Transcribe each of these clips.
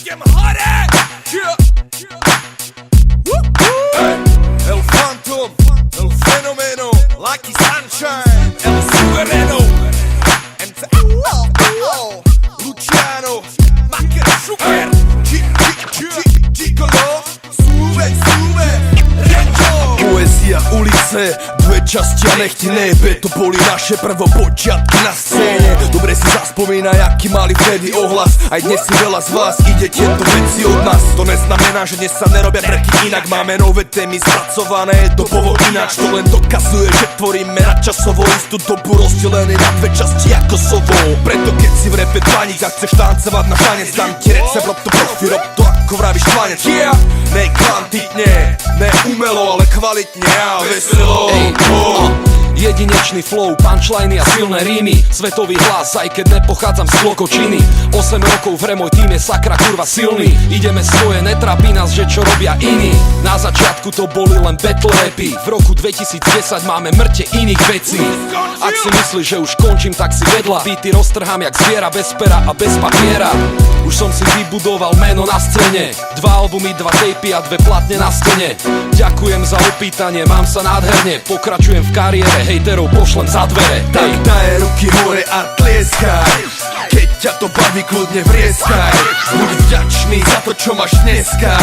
idem hore! El Phantom, El Fenomeno, Lucky Sunshine, El Suvereno, Luciano, Macker, Sugar, Gigolo, Sube, Renzo. Poezia ulice, dve časti a nech ti nejebe. To boli naše prvopočiatky na scéne. Dobre si zaspomínaj, aký mali vtedy ohlas. Aj dnes si veľa z vás ide tieto veci od nás. To neznamená, že dnes sa nerobia tracky inak. Máme nové témy spracované dobovo ináč. To len dokazuje, že tvoríme nadčasovo istú dobu rozdelený na dve časti ako sovo. Preto keď si v repe dvaník a chceš tancovať na tanec, dám ti recept, rob to profi, rob to ako vravíš tvanec. Ne kvantitne, ne umelo, ale kvalitne a veselo. Jedinečný flow, punchliny a silné rímy, svetový hlas, aj keď nepochádzam z klokočiny. 8 rokov v môj tým je sakra kurva silný. Ideme svoje, netrápi nás, že čo robia iní. Na začiatku to boli len battle rapy, v roku 2010 máme mŕte iných vecí. Ak si myslíš, že už končím, tak si vedľa. Beaty roztrhám jak zviera, bez pera a bez papiera. Už som si vybudoval meno na scéne, 2 albumy, 2 tapy a 2 platne na stene. Ďakujem za opýtanie, mám sa nádherne, pokračujem v kariére, hejterov pošlem za dvere. Tak daj ruky hore a tlieskaj, keď ťa to baví, kľudne vrieskaj. Buď vďačný za to, čo máš dneska,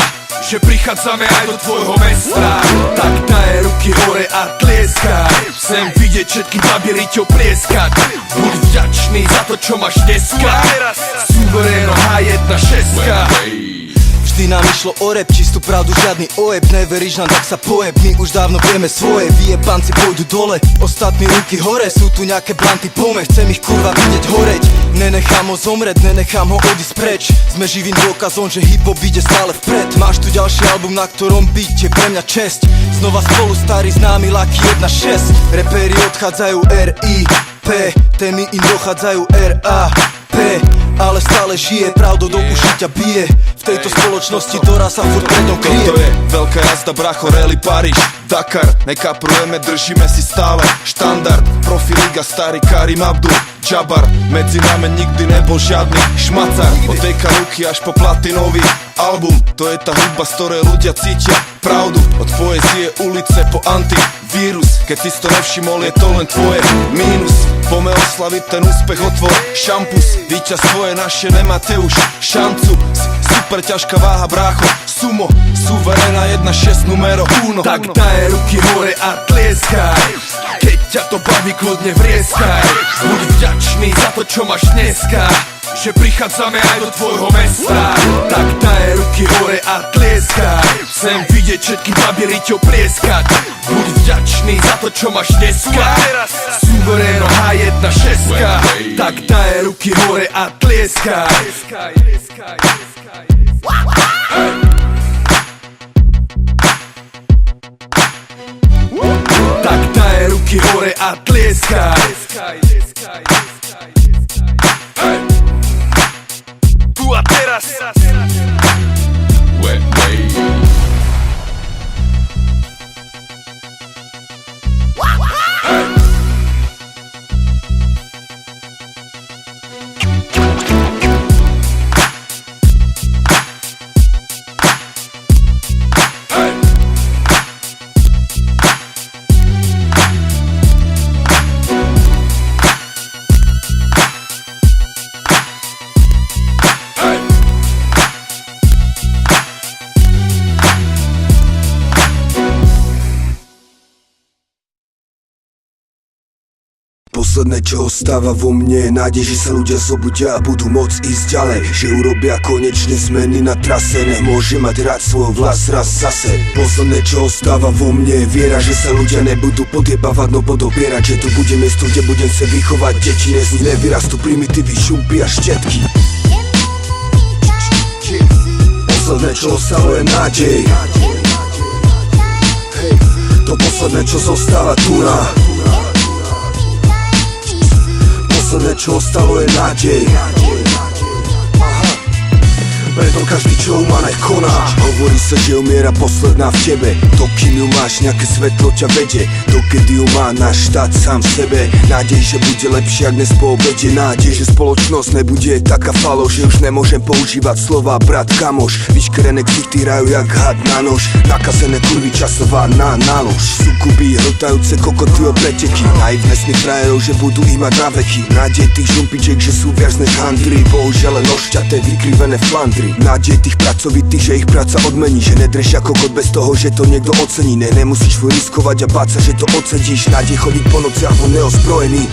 že prichádzame aj do tvojho mesta. Tak daj ruky hore a tlieskaj, chcem vidieť všetky baby riťou plieskať. Buď vďačný za to, čo máš dneska, Suvereno H1.6. Vždy nám išlo o rap, čistú pravdu, žiadny oeb. Neveríš nám, tak sa pojeb, my už dávno vieme svoje. Vyjebanci pôjdu dole, ostatní ruky hore. Sú tu nejaké blanty, pome, chcem ich kurva vidieť horeť. Nenechám ho zomreť, nenechám ho odísť preč. Sme živým dôkazom, že hip-hop ide stále vpred. Máš tu ďalší album, na ktorom byť je pre mňa česť. Znova spolu starý známy Lucky 1.6. Repéri odchádzajú R.I.P, témy im dochádzajú R.A.P, ale stále žije, pravdou do uši ťa bije. V tejto spoločnosti Dora sa furt pred ňou kryje. Toto je veľká jazda, bracho, Rally Paríž, Dakar. Nekaprujeme, držíme si stále štandard. Profi liga, starý Karim Abdul Jabbar. Medzi nami nikdy nebol žiadny šmacar. Od deka ruky až po platinový album. To je tá hudba, z ktorej ľudia cítia pravdu. Od poezie ulice po antivírus. Keď si to nevšimol, je to len tvoje mínus. Poďme oslaviť ten úspech, otvor šampus. Víťazstvo je naše, nemáte už šancu. Super ťažká váha, brácho, sumo, Suverena 1.6 numero 1. Tak daj ruky hore a tlieskaj, keď ťa to baví, kľudne vrieskaj. Buď vďačný za to, čo máš dneska, že prichádzame aj do tvojho mesta. Tak daj ruky hore a tlieskaj, chcem vidieť všetky baby riťou plieskať. Buď vďačný za to, čo máš dneska, Suvereno H1.6. Tak daj ruky hore a tlieskaj. Tak daj ruky hore a tlieskaj. Tu a teraz. Posledné, čo ostáva vo mne, je nádej, že sa ľudia zobudia a budú môcť ísť ďalej. Že urobia konečne zmeny na trase, nech môže mať rád svoj vlast raz zase. Posledné, čo ostáva vo mne, je viera, že sa ľudia nebudú podjebávať, no podobierať. Že tu bude miesto, kde budem sa vychovať deti, z nich nevyrastú primitívy, šumpy a štetky. Posledné, čo ostalo, je nádej. To posledné, čo zostáva tu na. Posledné, čo ostalo, je nádej. Preto každý čo má nech koná. Hovorí sa, že umiera posledná v tebe, dokým ju máš, nejaké svetlo ťa vedie. Dokedy ju má náš štát sám v sebe. Nádej, že bude lepšie, ak dnes po obede. Nádej, že spoločnosť nebude taká faloš, že už nemôžem používať slova brat, kamoš. Vyškerené ksichty hrajú jak had na nož, nakazené kurvy časová na nálož. Sukuby, hrotajúce kokoty o preteky, naivné sny frajerov, že budú ich mať na veky. Nádej tých žumpičiek, že sú viac než handry, bohužiaľ len ošťaté, vykrivené flandry. Nádej tých pracovitých, že ich práca odmení, že nedrešia kokot bez toho, že to niekto ocení. Nemusíš riskovať a báť sa, že to odsedíš. Nádej chodiť po nociach von neozbrojený.